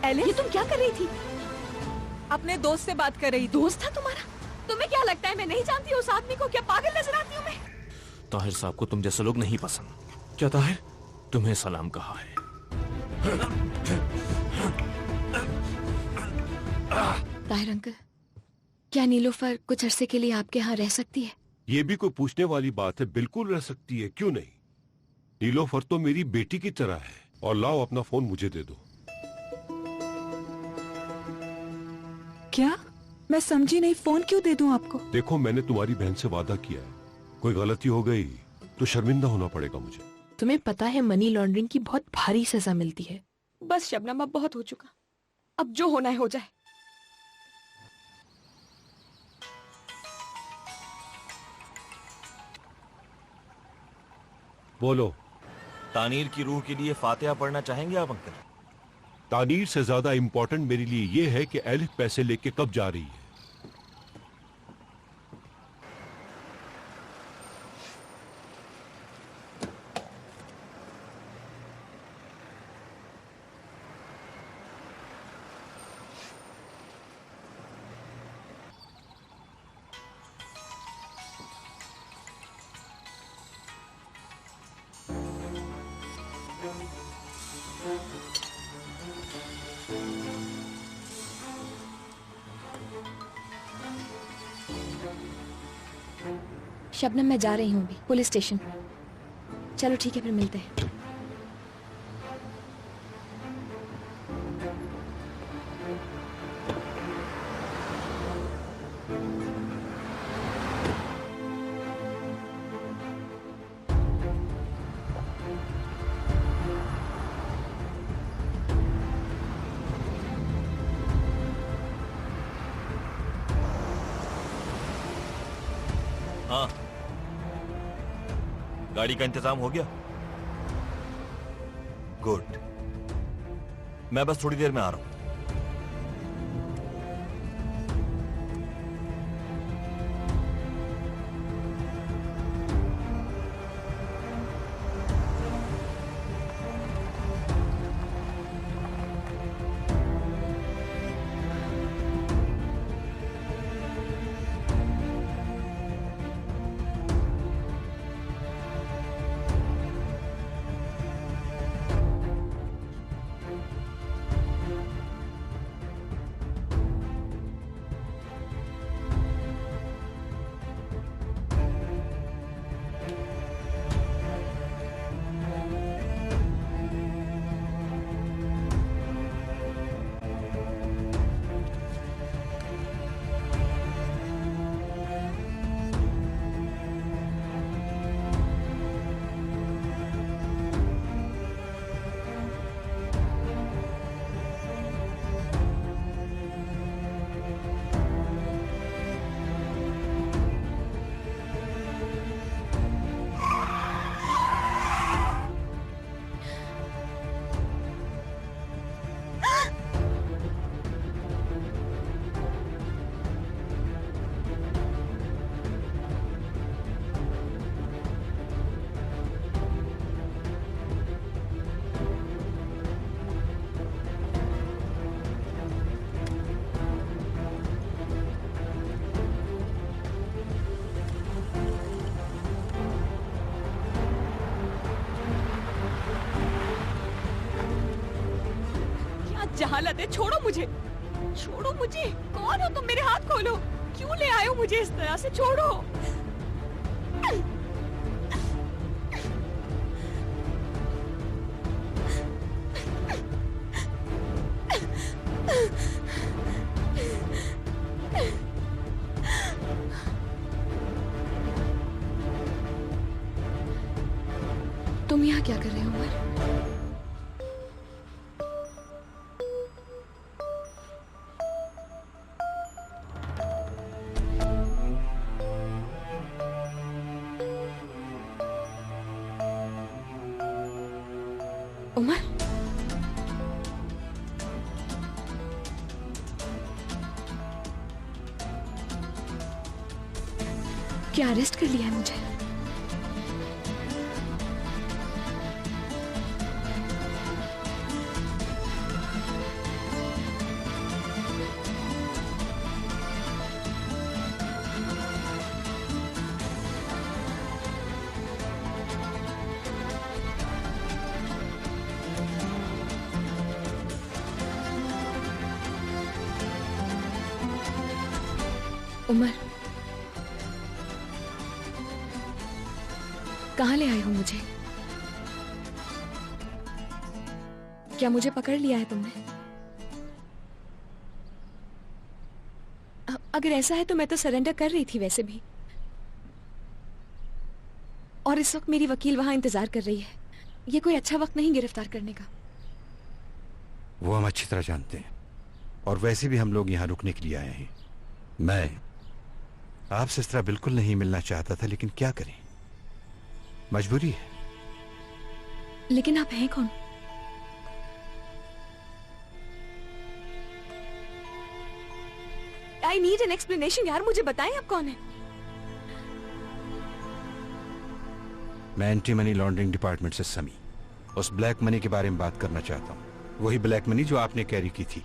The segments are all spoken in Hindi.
एलिस, ये तुम क्या कर रही थी? अपने दोस्त से बात कर रही थी। दोस्त था तुम्हारा? तुम्हें क्या लगता है मैं नहीं जानती उस आदमी को? क्या पागल नजर आती हूँ मैं? ताहिर साहब को तुम जैसे लोग नहीं पसंद। क्या ताहिर, तुम्हें सलाम कहा है। ताहिर अंकल, क्या नीलोफर कुछ अरसे के लिए आपके यहाँ रह सकती है? ये भी कोई पूछने वाली बात है? बिल्कुल रह सकती है, क्यों नहीं। नीलोफर तो मेरी बेटी की तरह है। और लाओ अपना फोन मुझे दे दो। क्या? मैं समझी नहीं, फोन क्यों दे दूं आपको? देखो, मैंने तुम्हारी बहन से वादा किया है, कोई गलती हो गई तो शर्मिंदा होना पड़ेगा मुझे। तुम्हें पता है मनी लॉन्ड्रिंग की बहुत भारी सजा मिलती है। बस शबनम, अब बहुत हो चुका, अब जो होना है हो जाए। बोलो। तानीर की रूह के लिए फातिहा पढ़ना चाहेंगे आप अंकल? तानीर से ज्यादा इंपॉर्टेंट मेरे लिए ये है कि एलिफ पैसे लेके कब जा रही है। शबनम, मैं जा रही हूँ अभी पुलिस स्टेशन। चलो ठीक है, फिर मिलते हैं। हाँ, गाड़ी का इंतजाम हो गया? गुड। मैं बस थोड़ी देर में आ रहा हूं। जहालत है, छोड़ो मुझे, छोड़ो मुझे। कौन हो तुम? मेरे हाथ खोलो। क्यों ले आए हो मुझे इस तरह से? छोड़ो। तुम यहाँ क्या कर रहे हो उमर? उमर, क्या अरेस्ट कर लिया है मुझे? उमर, कहाँ ले आए हो मुझे? क्या मुझे पकड़ लिया है तुमने? अगर ऐसा है तो मैं तो सरेंडर कर रही थी वैसे भी, और इस वक्त मेरी वकील वहां इंतजार कर रही है। ये कोई अच्छा वक्त नहीं गिरफ्तार करने का। वो हम अच्छी तरह जानते हैं, और वैसे भी हम लोग यहाँ रुकने के लिए आए हैं। मैं आपसे इस तरह बिल्कुल नहीं मिलना चाहता था, लेकिन क्या करें, मजबूरी है। लेकिन आप हैं कौन? आई नीड एन एक्सप्लेनेशन यार, मुझे बताएं आप कौन है? मैं एंटी मनी लॉन्ड्रिंग डिपार्टमेंट से समी, उस ब्लैक मनी के बारे में बात करना चाहता हूँ। वही ब्लैक मनी जो आपने कैरी की थी।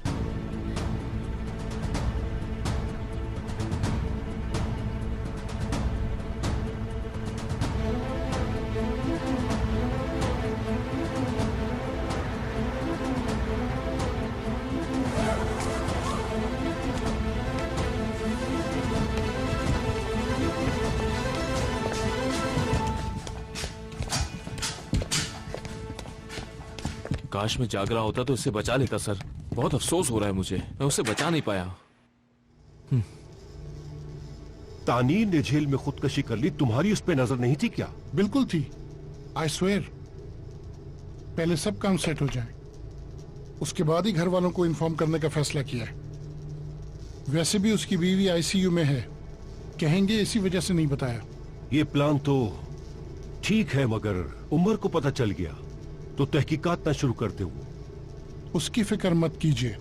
काश मैं जाग रहा होता तो उससे बचा लेता सर। बहुत अफसोस हो रहा है मुझे, मैं उससे बचा नहीं पाया। तानीर ने जेल में खुदकशी कर ली, तुम्हारी उस पर नजर नहीं थी क्या? बिल्कुल थी। I swear. पहले सब काम सेट हो जाए, उसके बाद ही घर वालों को इन्फॉर्म करने का फैसला किया है। वैसे भी उसकी बीवी आईसीयू में है, कहेंगे इसी वजह से नहीं बताया। ये प्लान तो ठीक है, मगर उमर को पता चल गया तो तहकीकात ना शुरू करते हो। उसकी फिक्र मत कीजिए,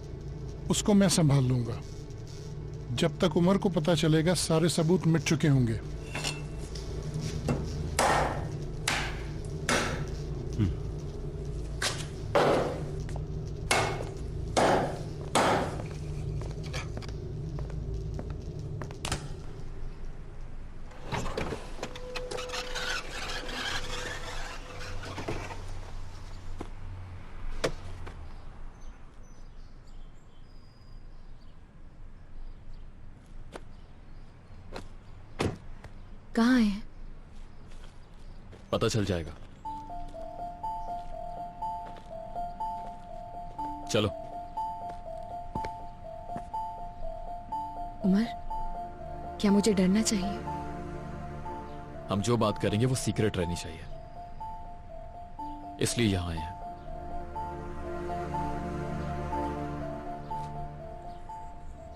उसको मैं संभाल लूंगा। जब तक उमर को पता चलेगा सारे सबूत मिट चुके होंगे। कहाँ है? पता चल जाएगा। चलो। उमर, क्या मुझे डरना चाहिए? हम जो बात करेंगे वो सीक्रेट रहनी चाहिए, इसलिए यहां आए हैं।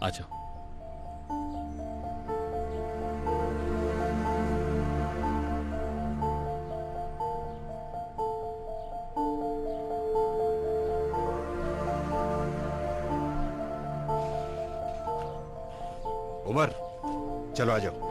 आ जाओ। उमर, चलो आ जाओ।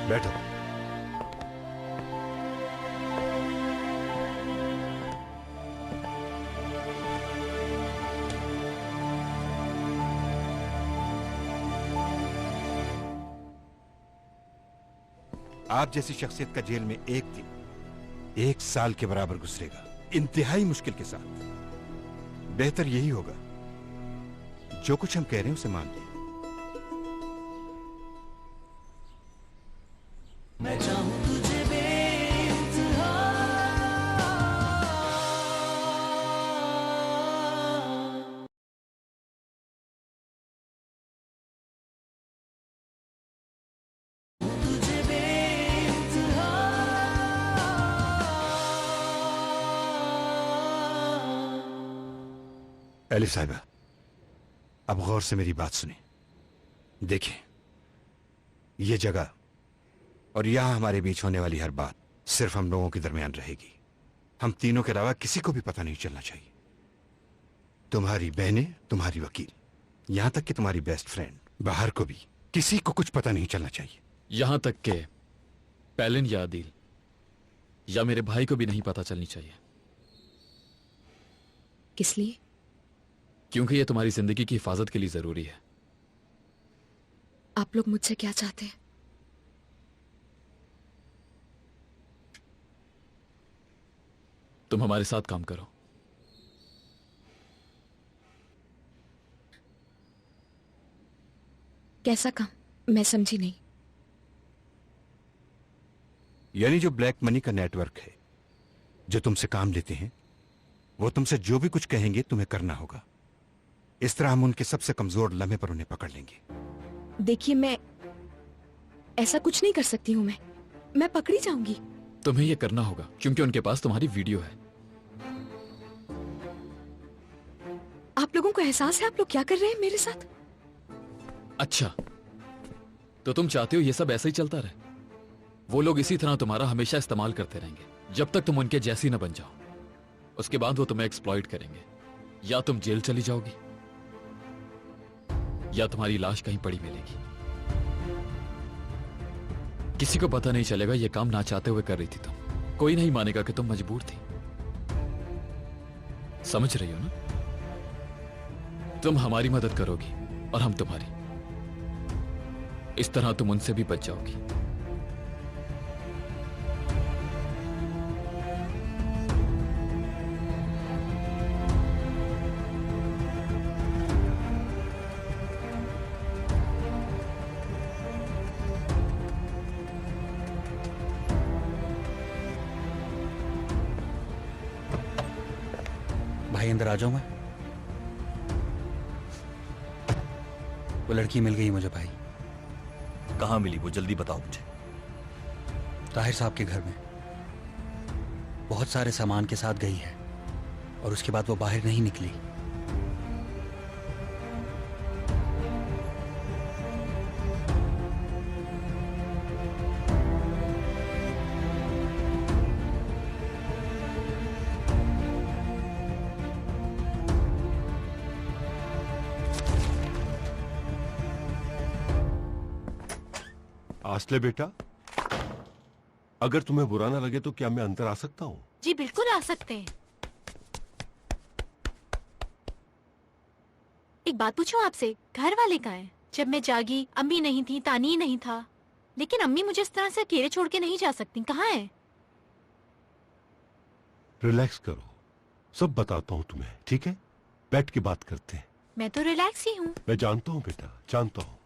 बैठो। आप जैसी शख्सियत का जेल में एक दिन 1 साल के बराबर गुजरेगा, इंतहाई मुश्किल के साथ। बेहतर यही होगा जो कुछ हम कह रहे हैं उसे मान लें। एलिफ साहिबा, अब गौर से मेरी बात सुने। देखिए, ये जगह और यहां हमारे बीच होने वाली हर बात सिर्फ हम लोगों के दरमियान रहेगी। हम तीनों के अलावा किसी को भी पता नहीं चलना चाहिए। तुम्हारी बहनें, तुम्हारी वकील, यहां तक कि तुम्हारी बेस्ट फ्रेंड, बाहर को भी किसी को कुछ पता नहीं चलना चाहिए। यहां तक के पैलिन या आदिल या मेरे भाई को भी नहीं पता चलनी चाहिए। किस लिए? क्योंकि ये तुम्हारी जिंदगी की हिफाजत के लिए जरूरी है। आप लोग मुझसे क्या चाहते हैं? तुम हमारे साथ काम करो। कैसा काम? मैं समझी नहीं। यानी जो ब्लैक मनी का नेटवर्क है, जो तुमसे काम लेते हैं, वो तुमसे जो भी कुछ कहेंगे तुम्हें करना होगा। इस तरह हम उनके सबसे कमजोर लम्हे पर उन्हें पकड़ लेंगे। देखिए, मैं ऐसा कुछ नहीं कर सकती हूं। मैं पकड़ी जाऊंगी। तुम्हें ये करना होगा क्योंकि उनके पास तुम्हारी वीडियो है। आप लोगों को एहसास है आप लोग क्या कर रहे हैं मेरे साथ? अच्छा, तो तुम चाहते हो ये सब ऐसे ही चलता रहे? वो लोग इसी तरह तुम्हारा हमेशा इस्तेमाल करते रहेंगे जब तक तुम उनके जैसी न बन जाओ। उसके बाद वो तुम्हें एक्सप्लॉइट करेंगे। या तुम जेल चली जाओगी या तुम्हारी लाश कहीं पड़ी मिलेगी। किसी को पता नहीं चलेगा ये काम ना चाहते हुए कर रही थी तुम। कोई नहीं मानेगा कि तुम मजबूर थी। समझ रही हो ना? तुम हमारी मदद करोगी और हम तुम्हारी। इस तरह तुम उनसे भी बच जाओगी। भाई अंदर आ जाऊं मैं? वो लड़की मिल गई मुझे भाई। कहाँ मिली वो? जल्दी बताओ मुझे। ताहिर साहब के घर में बहुत सारे सामान के साथ गई है और उसके बाद वो बाहर नहीं निकली। आसले बेटा, अगर तुम्हें बुरा ना लगे तो क्या मैं अंदर आ सकता हूँ? जी बिल्कुल आ सकते हैं। एक बात पूछूं आपसे, घर वाले कहाँ हैं? जब मैं जागी अम्मी नहीं थी, तानी नहीं था, लेकिन अम्मी मुझे इस तरह से अकेले छोड़ के नहीं जा सकती। कहाँ हैं? रिलैक्स करो, सब बताता हूँ तुम्हें, ठीक है? बैठ के बात करते हैं। मैं तो रिलैक्स ही हूँ। मैं जानता हूँ बेटा, जानता हूँ।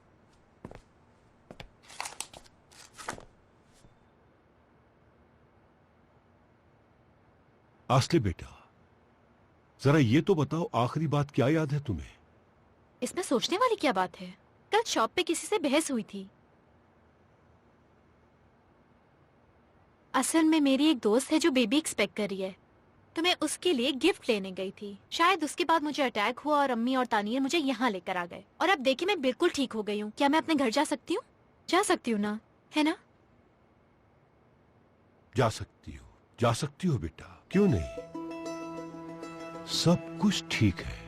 आसले बेटा, जरा ये तो बताओ, आखिरी बात क्या याद है तुम्हें? इसमें सोचने वाली क्या बात है? कल शॉप पे किसी से बहस हुई थी। असल में मेरी एक दोस्त है जो बेबी एक्सपेक्ट कर रही है, तो मैं उसके लिए गिफ्ट लेने गई थी। शायद उसके बाद मुझे अटैक हुआ और अम्मी और तानिया मुझे यहाँ लेकर आ गए। और अब देखिए मैं बिल्कुल ठीक हो गई हूँ। क्या मैं अपने घर जा सकती हूँ? जा सकती हूँ ना, है ना? जा सकती हो बेटा, क्यों नहीं? सब कुछ ठीक है।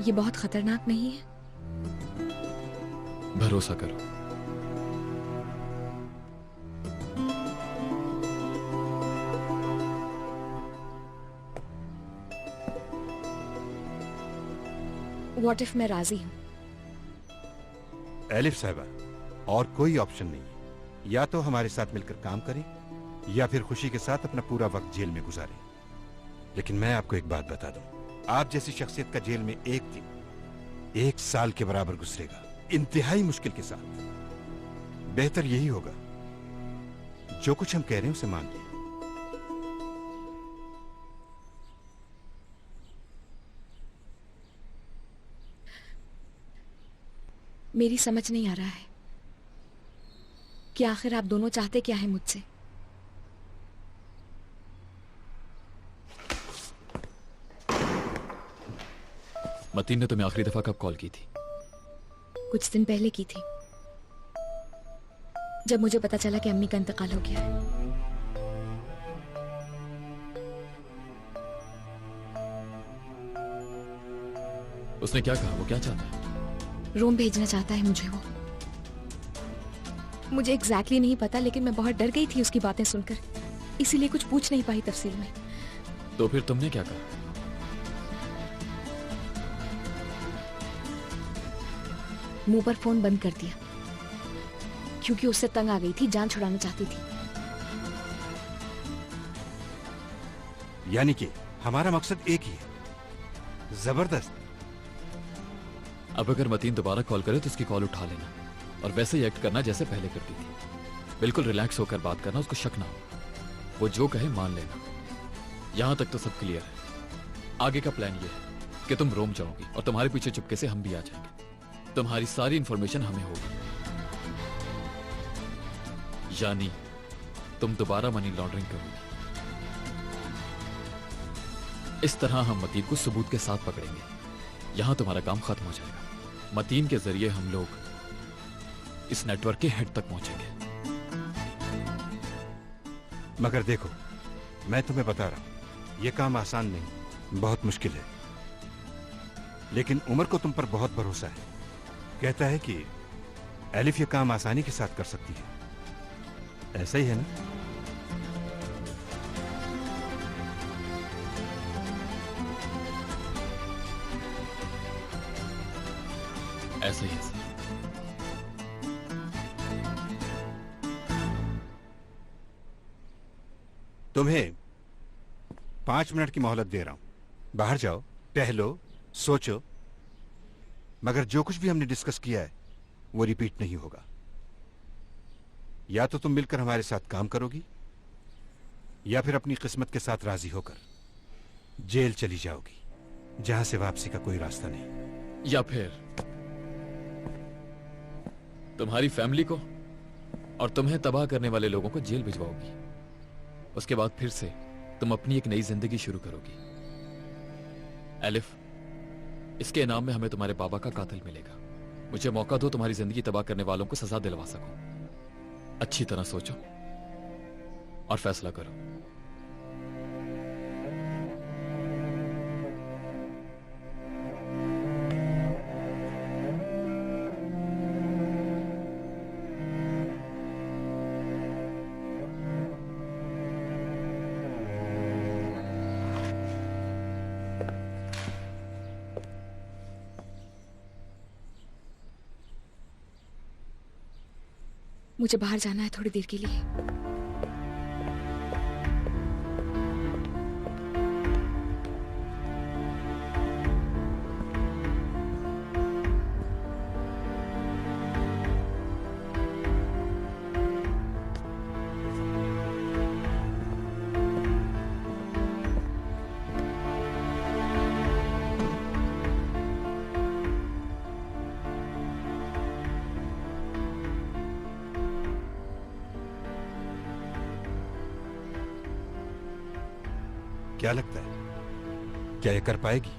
ये बहुत खतरनाक नहीं है? भरोसा करो। व्हाट इफ मैं राजी हूं? एलिफ साहबा, और कोई ऑप्शन नहीं है। या तो हमारे साथ मिलकर काम करें या फिर खुशी के साथ अपना पूरा वक्त जेल में गुजारें। लेकिन मैं आपको एक बात बता दूं, आप जैसी शख्सियत का जेल में एक दिन 1 साल के बराबर गुजरेगा, इंतहाई मुश्किल के साथ। बेहतर यही होगा जो कुछ हम कह रहे हैं उसे मान लें। मेरी समझ नहीं आ रहा है कि आखिर आप दोनों चाहते क्या है मुझसे। मतीन ने तुम्हें आखिरी दफा कब कॉल की थी? कुछ दिन पहले की थी, जब मुझे पता चला कि अम्मी का इंतकाल हो गया है। उसने क्या कहा? वो क्या चाहता है? रोम भेजना चाहता है मुझे वो। मुझे एग्जैक्टली नहीं पता, लेकिन मैं बहुत डर गई थी उसकी बातें सुनकर, इसीलिए कुछ पूछ नहीं पाई तफसील में। तो फिर तुमने क्या कहा? मुंह पर फोन बंद कर दिया, क्योंकि उससे तंग आ गई थी, जान छुड़ाना चाहती थी। यानी कि हमारा मकसद एक ही है। जबरदस्त। अब अगर मतीन दोबारा कॉल करे तो उसकी कॉल उठा लेना, और वैसे ही एक्ट करना जैसे पहले करती थी। बिल्कुल रिलैक्स होकर बात करना, उसको शक ना हो। वो जो कहे मान लेना। यहां तक तो सब क्लियर है। आगे का प्लान ये है कि तुम रोम जाओगी और तुम्हारे पीछे चुपके से हम भी आ जाएंगे। तुम्हारी सारी इंफॉर्मेशन हमें होगी, यानी तुम दोबारा मनी लॉन्ड्रिंग करोगी। इस तरह हम मतीन को सबूत के साथ पकड़ेंगे। यहां तुम्हारा काम खत्म हो जाएगा। मतीन के जरिए हम लोग इस नेटवर्क के हेड तक पहुंचेंगे। मगर देखो, मैं तुम्हें बता रहा हूं, यह काम आसान नहीं, बहुत मुश्किल है। लेकिन उमर को तुम पर बहुत भरोसा है। कहता है कि एलिफ ये काम आसानी के साथ कर सकती है। ऐसा ही है ना? ऐसा ही है सर। तुम्हें 5 मिनट की मोहलत दे रहा हूं। बाहर जाओ, टहलो, सोचो। मगर जो कुछ भी हमने डिस्कस किया है वो रिपीट नहीं होगा। या तो तुम मिलकर हमारे साथ काम करोगी, या फिर अपनी किस्मत के साथ राजी होकर जेल चली जाओगी, जहां से वापसी का कोई रास्ता नहीं। या फिर तुम्हारी फैमिली को और तुम्हें तबाह करने वाले लोगों को जेल भिजवाओगी। उसके बाद फिर से तुम अपनी एक नई जिंदगी शुरू करोगी। एलिफ, इसके इनाम में हमें तुम्हारे बाबा का कातिल मिलेगा। मुझे मौका दो तुम्हारी जिंदगी तबाह करने वालों को सजा दिलवा सकूं। अच्छी तरह सोचो और फैसला करो। मुझे बाहर जाना है थोड़ी देर के लिए। क्या लगता है, क्या ये कर पाएगी?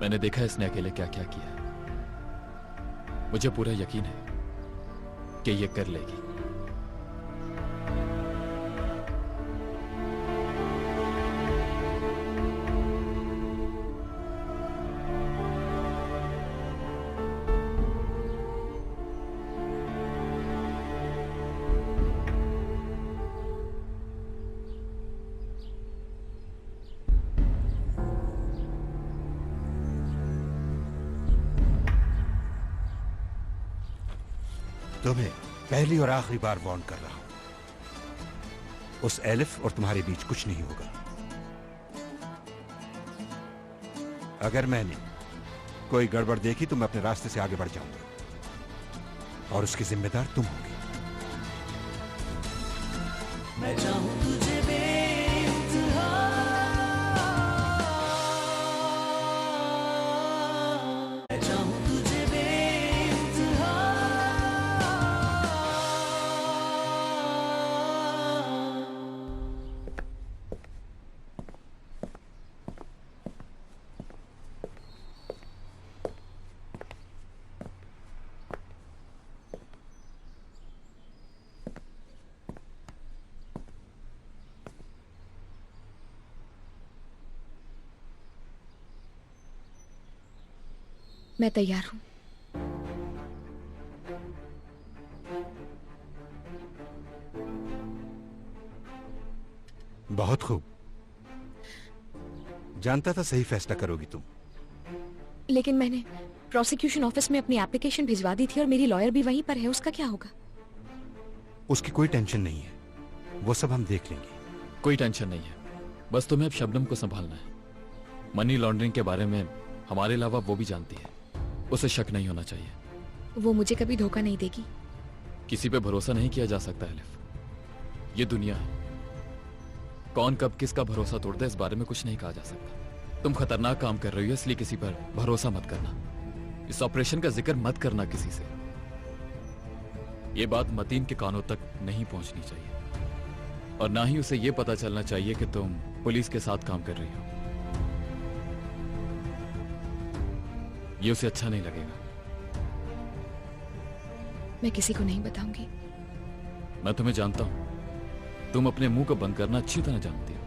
मैंने देखा इसने अकेले क्या क्या किया। मुझे पूरा यकीन है कि ये कर लेगी। तुम्हें पहली और आखिरी बार वार्न कर रहा हूं, उस एलिफ और तुम्हारे बीच कुछ नहीं होगा। अगर मैंने कोई गड़बड़ देखी तो मैं अपने रास्ते से आगे बढ़ जाऊंगा, और उसकी जिम्मेदार तुम होगी। मैं चाहूं तुझे बेइंतहा, मैं चाहूं तुझे बेइंतहा, मैं तैयार हूँ। बहुत खूब। जानता था सही फैसला करोगी तुम। लेकिन मैंने प्रोसिक्यूशन ऑफिस में अपनी एप्लीकेशन भिजवा दी थी और मेरी लॉयर भी वहीं पर है, उसका क्या होगा? उसकी कोई टेंशन नहीं है, वो सब हम देख लेंगे। कोई टेंशन नहीं है, बस तुम्हें अब शबनम को संभालना है। मनी लॉन्ड्रिंग के बारे में हमारे अलावा वो भी जानती है, उसे शक नहीं होना चाहिए। वो मुझे कभी धोखा नहीं देगी। किसी पे भरोसा नहीं किया जा सकता एलिफ, ये दुनिया है। कौन कब किसका भरोसा तोड़ता है इस बारे में कुछ नहीं कहा जा सकता। तुम खतरनाक काम कर रही हो, इसलिए किसी पर भरोसा मत करना। इस ऑपरेशन का जिक्र मत करना किसी से। ये बात मतीन के कानों तक नहीं पहुंचनी चाहिए और ना ही उसे ये पता चलना चाहिए कि तुम पुलिस के साथ काम कर रही हो। ये उसे अच्छा नहीं लगेगा। मैं किसी को नहीं बताऊंगी। मैं तुम्हें जानता हूं, तुम अपने मुंह को बंद करना अच्छी तरह जानती हो।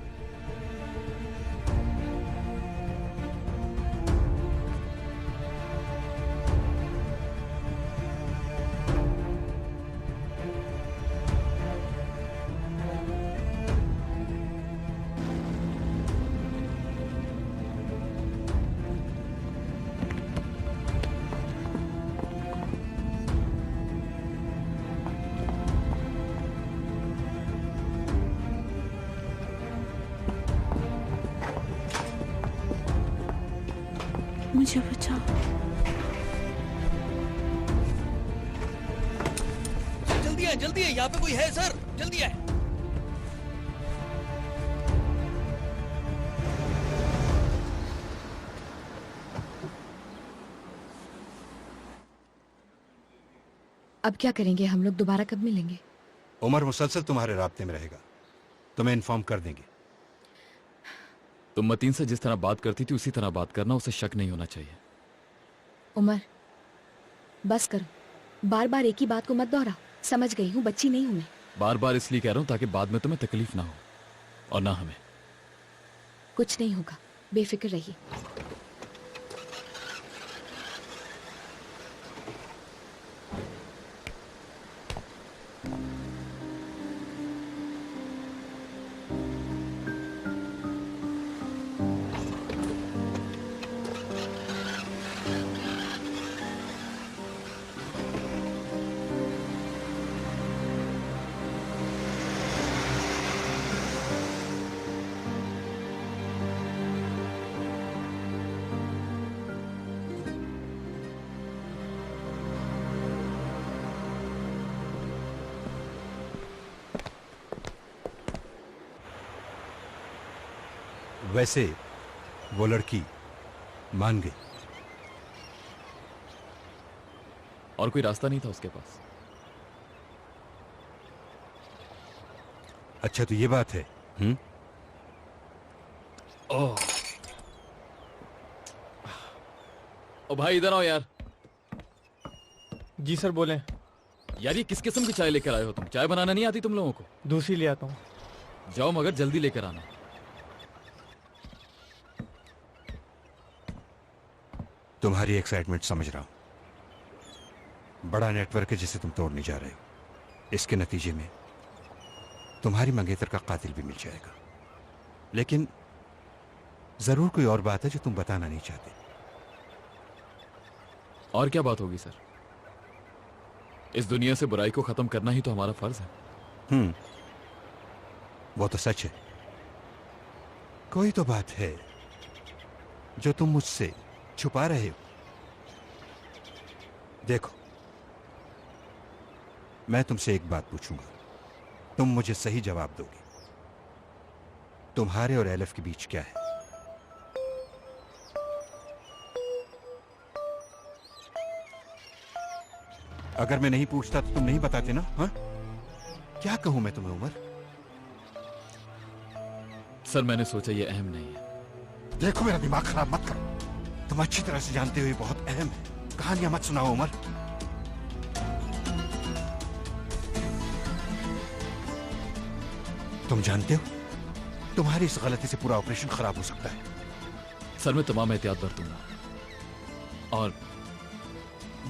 मुझे बचाओ। जल्दी है, यहाँ पे कोई है सर, जल्दी है। अब क्या करेंगे हम लोग? दोबारा कब मिलेंगे? उमर मुसलसल तुम्हारे राब्ते में रहेगा, तुम्हें इन्फॉर्म कर देंगे। तुम मतीन से जिस तरह बात करती थी उसी तरह बात करना, उसे शक नहीं होना चाहिए। उमर, बस करो, बार बार एक ही बात को मत दोहराओ। समझ गई हूँ, बच्ची नहीं हूँ मैं। बार बार इसलिए कह रहा हूं ताकि बाद में तुम्हें तकलीफ ना हो और ना हमें। कुछ नहीं होगा, बेफिक्र रहिए। वैसे वो लड़की मान गई। और कोई रास्ता नहीं था उसके पास। अच्छा तो ये बात है। ओह, ओ भाई इधर आओ यार। जी सर बोलें। यार ये किस किस्म की चाय लेकर आए हो तुम? चाय बनाना नहीं आती तुम लोगों को? दूसरी ले आता हूँ। जाओ मगर जल्दी लेकर आना। तुम्हारी एक्साइटमेंट समझ रहा हूं। बड़ा नेटवर्क है जिसे तुम तोड़ने जा रहे हो। इसके नतीजे में तुम्हारी मंगेतर का कातिल भी मिल जाएगा। लेकिन जरूर कोई और बात है जो तुम बताना नहीं चाहते। और क्या बात होगी सर? इस दुनिया से बुराई को खत्म करना ही तो हमारा फर्ज है। वो तो सच है। कोई तो बात है जो तुम मुझसे छुपा रहे हो। देखो, मैं तुमसे एक बात पूछूंगा, तुम मुझे सही जवाब दोगे। तुम्हारे और एलिफ के बीच क्या है? अगर मैं नहीं पूछता तो तुम नहीं बताते ना? हाँ, क्या कहूं मैं तुम्हें उमर? सर मैंने सोचा ये अहम नहीं है। देखो मेरा दिमाग खराब मत करो। तुम अच्छी तरह से जानते हो ये बहुत अहम है। कहानियां मत सुनाओ उमर। तुम जानते हो तुम्हारी इस गलती से पूरा ऑपरेशन खराब हो सकता है। सर मैं तमाम एहतियात बरतूंगा और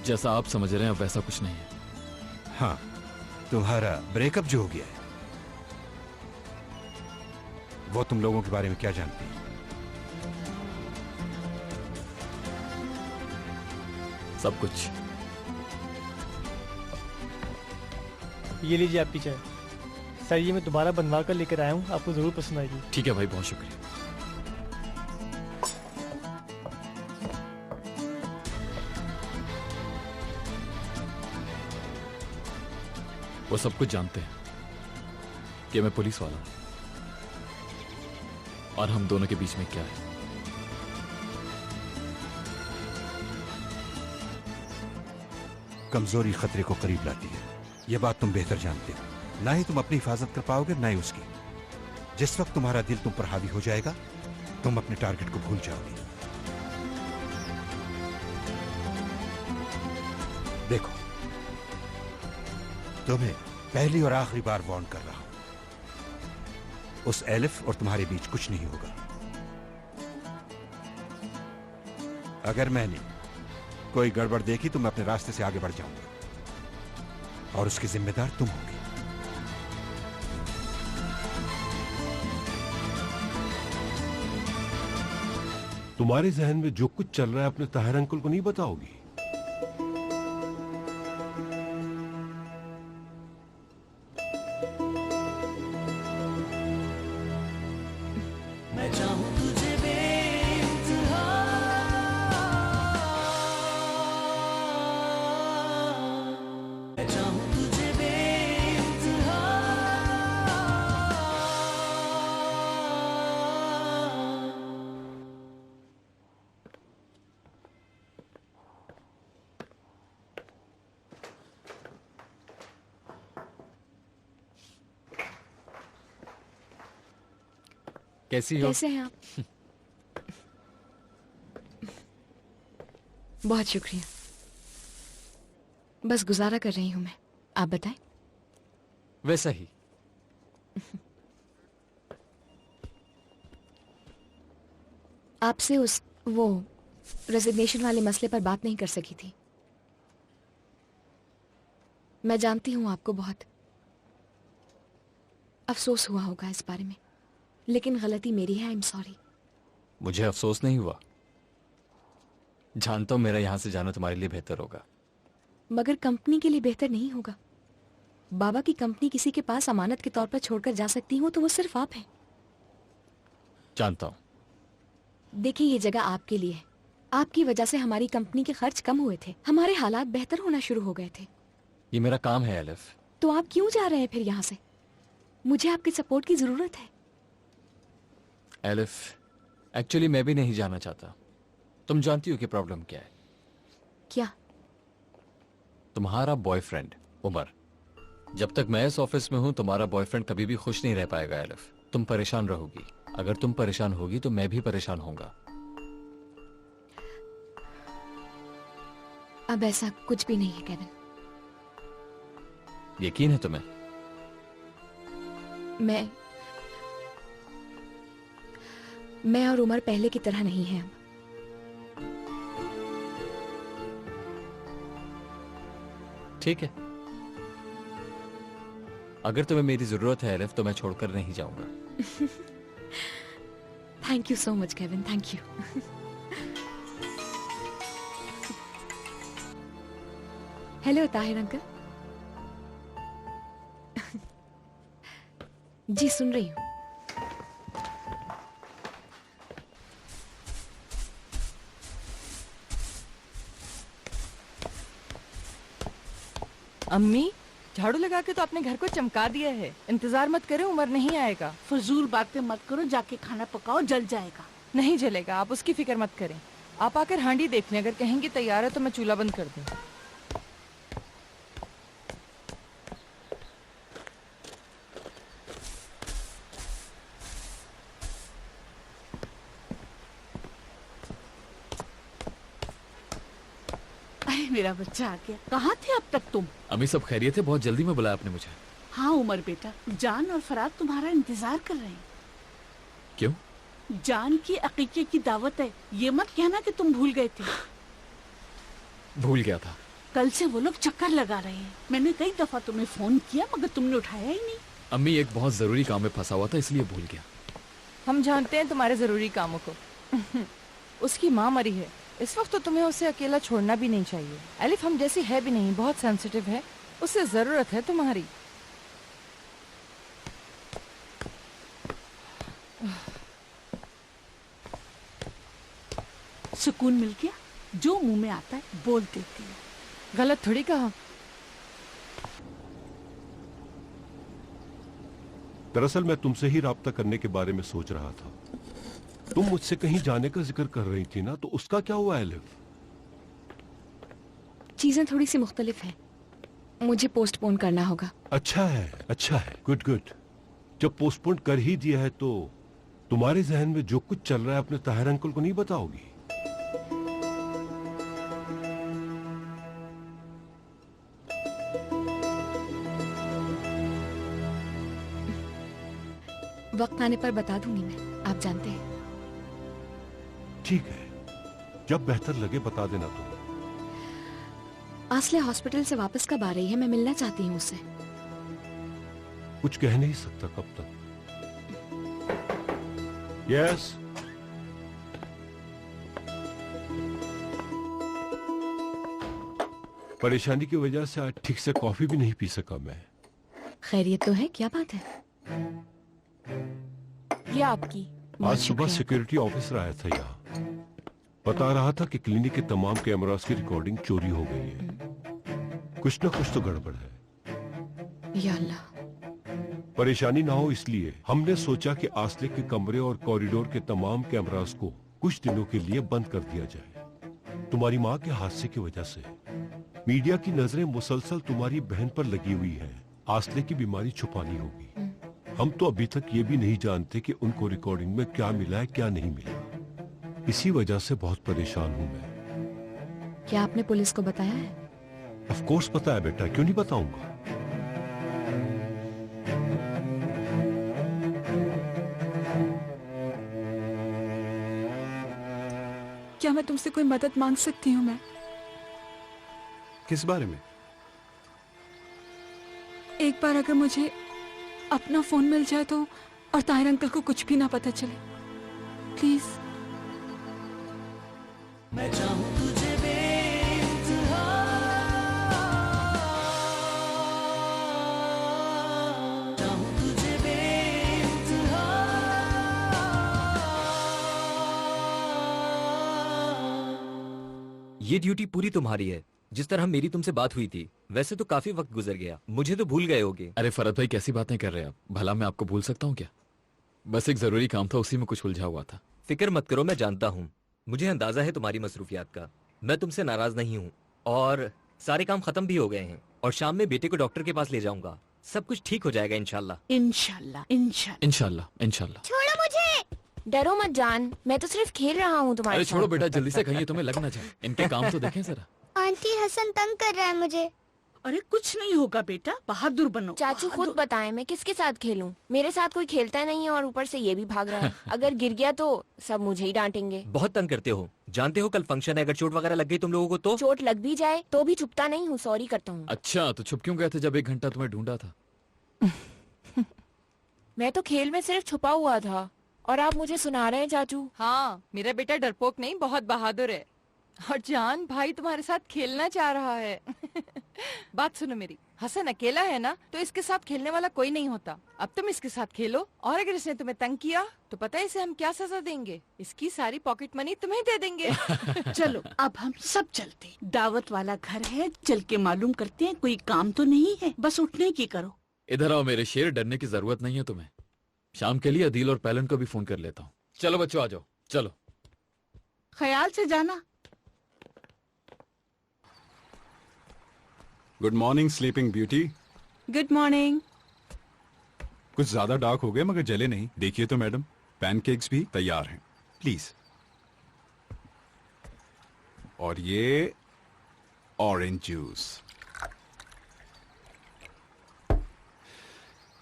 जैसा आप समझ रहे हैं अब वैसा कुछ नहीं है। हाँ, तुम्हारा ब्रेकअप जो हो गया है, वो तुम लोगों के बारे में क्या जानती है? सब कुछ। ये लीजिए आपकी चाय। सर ये मैं दोबारा बनवा कर लेकर आया हूँ, आपको जरूर पसंद आएगी। ठीक है भाई, बहुत शुक्रिया। वो सब कुछ जानते हैं कि मैं पुलिस वाला हूं और हम दोनों के बीच में क्या है। कमजोरी खतरे को करीब लाती है, यह बात तुम बेहतर जानते हो। ना ही तुम अपनी हिफाजत कर पाओगे, ना ही उसकी। जिस वक्त तुम्हारा दिल तुम पर हावी हो जाएगा, तुम अपने टारगेट को भूल जाओगे। देखो, तुम्हें पहली और आखिरी बार वार्न कर रहा हूं, उस एलिफ और तुम्हारे बीच कुछ नहीं होगा। अगर मैंने कोई गड़बड़ देखी तो मैं अपने रास्ते से आगे बढ़ जाऊंगा और उसकी जिम्मेदार तुम होगी। तुम्हारे जहन में जो कुछ चल रहा है अपने ताहिर अंकल को नहीं बताओगी? मैं चाहूं तुझे बेइंतहा, मैं चाहूं तुझे बेइंतहा। कैसी हो? कैसे हैं आप? बहुत शुक्रिया। बस गुजारा कर रही हूं मैं। आप बताएं। वैसा ही। आपसे उस वो रेजिग्नेशन वाले मसले पर बात नहीं कर सकी थी। मैं जानती हूं आपको बहुत अफसोस हुआ होगा इस बारे में, लेकिन गलती मेरी है। I am sorry. मुझे अफसोस नहीं हुआ। जानता हूं मेरा यहां से जाना तुम्हारे लिए बेहतर होगा। मगर कंपनी के लिए बेहतर नहीं होगा। बाबा की कंपनी किसी के पास अमानत के तौर पर छोड़कर जा सकती हूँ तो वो सिर्फ आप हैं। जानता हूं। देखिए, ये जगह आपके लिए है। आपकी वजह से हमारी कंपनी के खर्च कम हुए थे, हमारे हालात बेहतर होना शुरू हो गए थे। ये मेरा काम है एलिफ। तो आप क्यों जा रहे हैं फिर यहाँ से? मुझे आपके सपोर्ट की जरूरत है। एलिफ, एक्चुअली मैं भी नहीं जाना चाहता। तुम जानती हो कि प्रॉब्लम क्या है? क्या? तुम्हारा बॉयफ्रेंड उमर। जब तक मैं इस ऑफिस में हूं तुम्हारा बॉयफ्रेंड कभी भी खुश नहीं रह पाएगा एलिफ। तुम परेशान रहोगी। अगर तुम परेशान होगी तो मैं भी परेशान होऊंगा। अब ऐसा कुछ भी नहीं है केविन। यकीन है तुम्हें? मैं और उमर पहले की तरह नहीं है अब। ठीक है, अगर तुम्हें मेरी जरूरत है एलिफ तो मैं छोड़कर नहीं जाऊंगा। Thank you so much Kevin, thank you. Hello Tahir uncle. जी सुन रही हूँ। अम्मी, झाड़ू लगा के तो अपने घर को चमका दिया है। इंतजार मत करो, उमर नहीं आएगा। फजूल बातें मत करो, जाके खाना पकाओ, जल जाएगा। नहीं जलेगा, आप उसकी फिक्र मत करें। आप आकर हांडी देख लें, अगर कहेंगी तैयार है तो मैं चूल्हा बंद कर दूं। अरे मेरा बच्चा आ गया। कहाँ थे अब तक तुम? अम्मी सब खैरियत है? बहुत जल्दी में बुलाया आपने मुझे। हाँ उमर बेटा, जान और फराज तुम्हारा इंतजार कर रहे हैं। क्यों? जान की अकीके की दावत है। ये मत कहना कि तुम भूल गए थे। भूल गया था। कल से वो लोग चक्कर लगा रहे हैं। मैंने कई दफा तुम्हें फोन किया मगर तुमने उठाया ही नहीं। अम्मी एक बहुत जरूरी काम में फंसा हुआ था इसलिए भूल गया। हम जानते हैं तुम्हारे जरूरी कामों को। उसकी माँ मरी है, इस वक्त तो तुम्हें उसे अकेला छोड़ना भी नहीं चाहिए। एलिफ हम जैसी है भी नहीं, बहुत सेंसिटिव है, उसे जरूरत है तुम्हारी। सुकून मिल गया, जो मुंह में आता है बोल देती है। गलत थोड़ी कहा। दरअसल मैं तुमसे ही राब्ता करने के बारे में सोच रहा था। तुम मुझसे कहीं जाने का जिक्र कर रही थी ना, तो उसका क्या हुआ एलिफ? चीजें थोड़ी सी मुख्तलिफ हैं, मुझे पोस्टपोन करना होगा। अच्छा है, गुड गुड। जब पोस्टपोन कर ही दिया है तो तुम्हारे जहन में जो कुछ चल रहा है अपने ताहिर अंकल को नहीं बताओगी? वक्त आने पर बता दूंगी मैं, आप जानते हैं। ठीक है, जब बेहतर लगे बता देना तुम। आसले हॉस्पिटल से वापस कब आ रही है? मैं मिलना चाहती हूँ उससे। कुछ कह नहीं सकता कब तक। यस परेशानी की वजह से आज ठीक से कॉफी भी नहीं पी सका मैं। खैरियत तो है? क्या बात है? ये आपकी। आज सुबह सिक्योरिटी ऑफिसर आया था यहाँ, बता रहा था कि क्लिनिक के तमाम कैमरास की रिकॉर्डिंग चोरी हो गई है। कुछ ना कुछ तो गड़बड़ है। या अल्लाह। परेशानी ना हो इसलिए हमने सोचा कि आसले के कमरे और कॉरिडोर के तमाम कैमरास को कुछ दिनों के लिए बंद कर दिया जाए। तुम्हारी माँ के हादसे की वजह से मीडिया की नजरें मुसलसल तुम्हारी बहन पर लगी हुई हैं। आसले की बीमारी छुपानी होगी। हम तो अभी तक ये भी नहीं जानते कि उनको रिकॉर्डिंग में क्या मिला है क्या नहीं मिला। इसी वजह से बहुत परेशान हूँ मैं। क्या आपने पुलिस को बताया है? ऑफ कोर्स पता है बेटा, क्यों नहीं बताऊंगा। क्या मैं तुमसे कोई मदद मांग सकती हूँ? मैं किस बारे में? एक बार अगर मुझे अपना फोन मिल जाए तो, और ताहिर अंकल को कुछ भी ना पता चले, प्लीज। मैं चाहूं तुझे बेइंतहा, चाहूं तुझे बेइंतहा। ये ड्यूटी पूरी तुम्हारी है। जिस तरह मेरी तुमसे बात हुई थी, वैसे तो काफी वक्त गुजर गया, मुझे तो भूल गए होगे। अरे फरहत भाई, कैसी बातें कर रहे हैं आप? भला मैं आपको भूल सकता हूँ क्या? बस एक जरूरी काम था, उसी में कुछ उलझा हुआ था। फिक्र मत करो, मैं जानता हूँ, मुझे अंदाजा है तुम्हारी मसरूफियात का। मैं तुमसे नाराज नहीं हूँ और सारे काम खत्म भी हो गए हैं। और शाम में बेटे को डॉक्टर के पास ले जाऊंगा, सब कुछ ठीक हो जाएगा इंशाल्लाह। इंशाल्लाह इंशाल्लाह इंशाल्लाह इंशाल्लाह। छोड़ो मुझे, डरो मत जान, मैं तो सिर्फ खेल रहा हूँ तुम्हारे अरे साथ। छोड़ो बेटा, जल्दी से कहिए, तुम्हें लग ना जाए। इनके काम तो देखें जरा। आंटी हसन तंग कर रहा है मुझे। अरे कुछ नहीं होगा बेटा, बहादुर बनो। चाचू खुद बताएं मैं किसके साथ खेलूं? मेरे साथ कोई खेलता नहीं है और ऊपर से ये भी भाग रहा है। अगर गिर गया तो सब मुझे ही डांटेंगे। बहुत तंग करते हो, जानते हो कल फंक्शन है, अगर चोट वगैरह लग गई तुम लोगों को तो? चोट लग भी जाए तो भी छुपता नहीं हूँ, सॉरी करता हूँ। अच्छा, तो छुप क्यों गए थे जब 1 घंटा तुम्हें ढूंढा था? मैं तो खेल में सिर्फ छुपा हुआ था और आप मुझे सुना रहे हैं चाचू। हाँ, मेरा बेटा डरपोक नहीं, बहुत बहादुर है। और जान भाई तुम्हारे साथ खेलना चाह रहा है। बात सुनो मेरी, हसन अकेला है ना, तो इसके साथ खेलने वाला कोई नहीं होता। अब तुम इसके साथ खेलो, और अगर इसने तुम्हें तंग किया तो पता है इसे हम क्या सजा देंगे? इसकी सारी पॉकेट मनी तुम्हें दे देंगे। चलो अब हम सब चलते, दावत वाला घर है, चल के मालूम करते हैं। कोई काम तो नहीं है, बस उठने की करो। इधर आओ मेरे शेर, डरने की जरूरत नहीं है तुम्हें। शाम के लिए अदील और पैलन को भी फोन कर लेता हूँ। चलो बच्चों आ जाओ, चलो। ख्याल से जाना। Good morning sleeping beauty. Good morning. कुछ ज्यादा डार्क हो गए मगर जले नहीं। देखिए तो मैडम, पैनकेक्स भी तैयार हैं, प्लीज। और ये ऑरेंज जूस।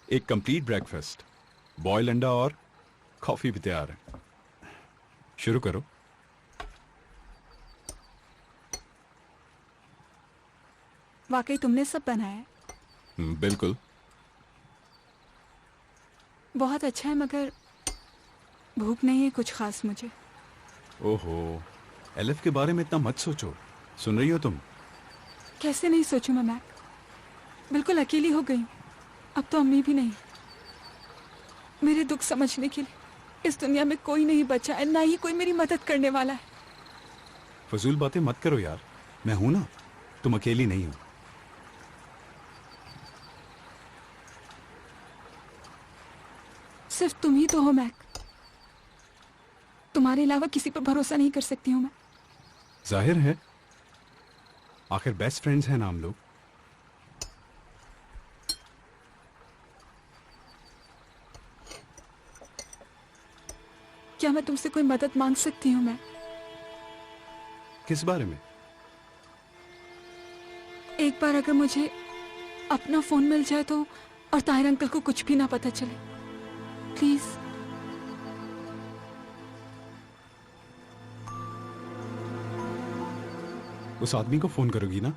एक कंप्लीट ब्रेकफास्ट, बॉयल अंडा और कॉफी भी तैयार है। शुरू करो। वाकई तुमने सब बनाया है? बिल्कुल। बहुत अच्छा है, मगर भूख नहीं है कुछ खास मुझे। ओहो, एलिफ के बारे में इतना मत सोचो। सुन रही हो तुम? कैसे नहीं सोचूं मैं मैक? बिल्कुल अकेली हो गई हूँ। अब तो अम्मी भी नहीं। मेरे दुख समझने के लिए इस दुनिया में कोई नहीं बचा है, ना ही कोई मेरी मदद करने वाला है। फजूल बातें मत करो यार, मैं हूं ना, तुम अकेली नहीं हो। सिर्फ तुम ही तो हो मैक। तुम्हारे अलावा किसी पर भरोसा नहीं कर सकती हूँ मैं। जाहिर है, आखिर बेस्ट फ्रेंड्स हैं ना हम लोग। क्या मैं तुमसे कोई मदद मांग सकती हूँ मैं? किस बारे में? एक बार अगर मुझे अपना फोन मिल जाए तो, और ताहिर अंकल को कुछ भी ना पता चले, प्लीज। उस आदमी को फोन करोगी ना?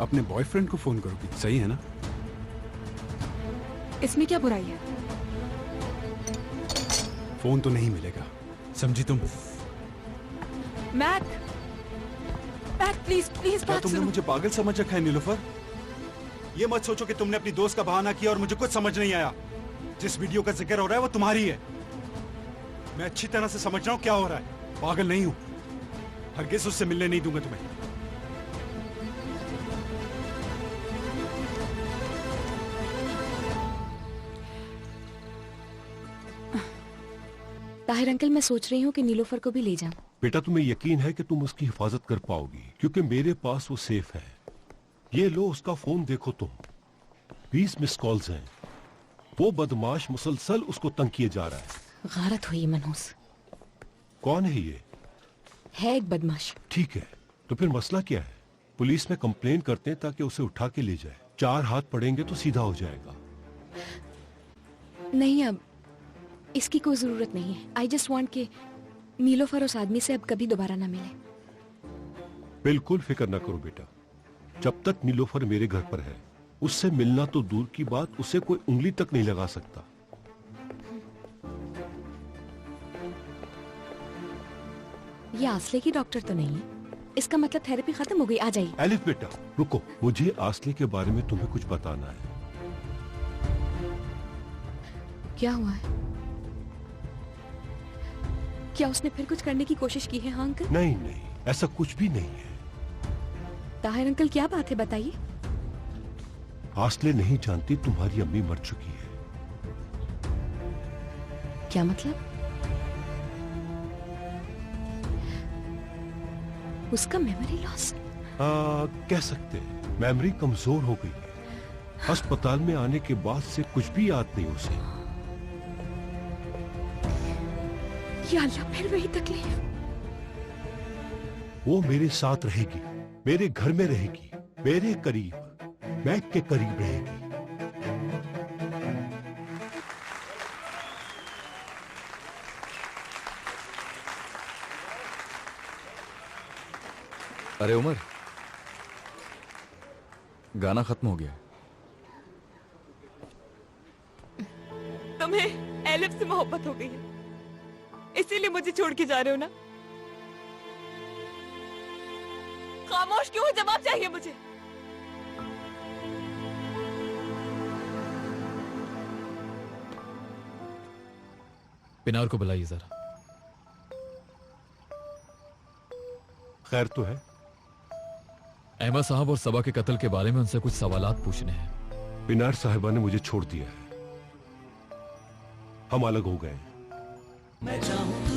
अपने बॉयफ्रेंड को फोन करोगी, सही है ना? इसमें क्या बुराई है? फोन तो नहीं मिलेगा, समझी तुम? मैक, मैक प्लीज प्लीज क्या बात तुमने सुनो। मुझे पागल समझ रखा है नीलोफर? ये मत सोचो कि तुमने अपनी दोस्त का बहाना किया और मुझे कुछ समझ नहीं आया। जिस वीडियो का जिक्र हो रहा है वो तुम्हारी है। मैं अच्छी तरह से समझ रहा हूं क्या हो रहा है। पागल नहीं हूं, हरगिज़ उससे मिलने नहीं दूंगा तुम्हें। ताहिर अंकल, मैं सोच रही हूँ कि नीलोफर को भी ले जाऊं। बेटा, तुम्हें यकीन है कि तुम उसकी हिफाजत कर पाओगी? क्योंकि मेरे पास वो सेफ है। ये लो, उसका फोन देखो तुम। 20 मिस कॉल्स हैं। वो बदमाश मुसलसल उसको तंग किए जा रहा है। गारत हुई मनहूस। कौन है ये? है एक बदमाश। ठीक है, तो फिर मसला क्या है? पुलिस में कंप्लेन करते हैं ताकि उसे उठा के ले जाए। 4 हाथ पड़ेंगे तो सीधा हो जाएगा। नहीं, अब इसकी कोई जरूरत नहीं है। आई जस्ट वांट कि नीलोफर उस आदमी से अब कभी दोबारा ना मिले। बिल्कुल फिक्र ना करो बेटा। जब तक नीलोफर मेरे घर पर है, उससे मिलना तो दूर की बात, उसे कोई उंगली तक नहीं लगा सकता। ये आसले की डॉक्टर तो नहीं है? इसका मतलब थेरेपी खत्म हो गई। आ जाइए। एलिफ बेटा रुको, मुझे आसले के बारे में तुम्हें कुछ बताना है। क्या हुआ है? क्या उसने फिर कुछ करने की कोशिश की है? हाँ अंकल? नहीं नहीं, ऐसा कुछ भी नहीं है। ताहिर अंकल, क्या बात है, बताइए। आसले नहीं जानती तुम्हारी अम्मी मर चुकी है। क्या मतलब? उसका मेमोरी लॉस? कह सकते हैं। मेमोरी कमजोर हो गई है। अस्पताल में आने के बाद से कुछ भी याद नहीं उसे। या अल्लाह, फिर वही तकलीफ। वो मेरे साथ रहेगी, मेरे घर में रहेगी, मेरे करीब, मैक के करीब रहेगी। अरे उमर, गाना खत्म हो गया। तुम्हें एलिफ से मोहब्बत हो गई है, इसीलिए मुझे छोड़ के जा रहे हो ना? खामोश क्यों हो? जवाब चाहिए मुझे। पिनार को बुलाइए जरा। खैर तो है? अहमद साहब और सबा के कत्ल के बारे में उनसे कुछ सवालात पूछने हैं। पिनार साहिबा ने मुझे छोड़ दिया है। हम अलग हो गए। मैं चाहूं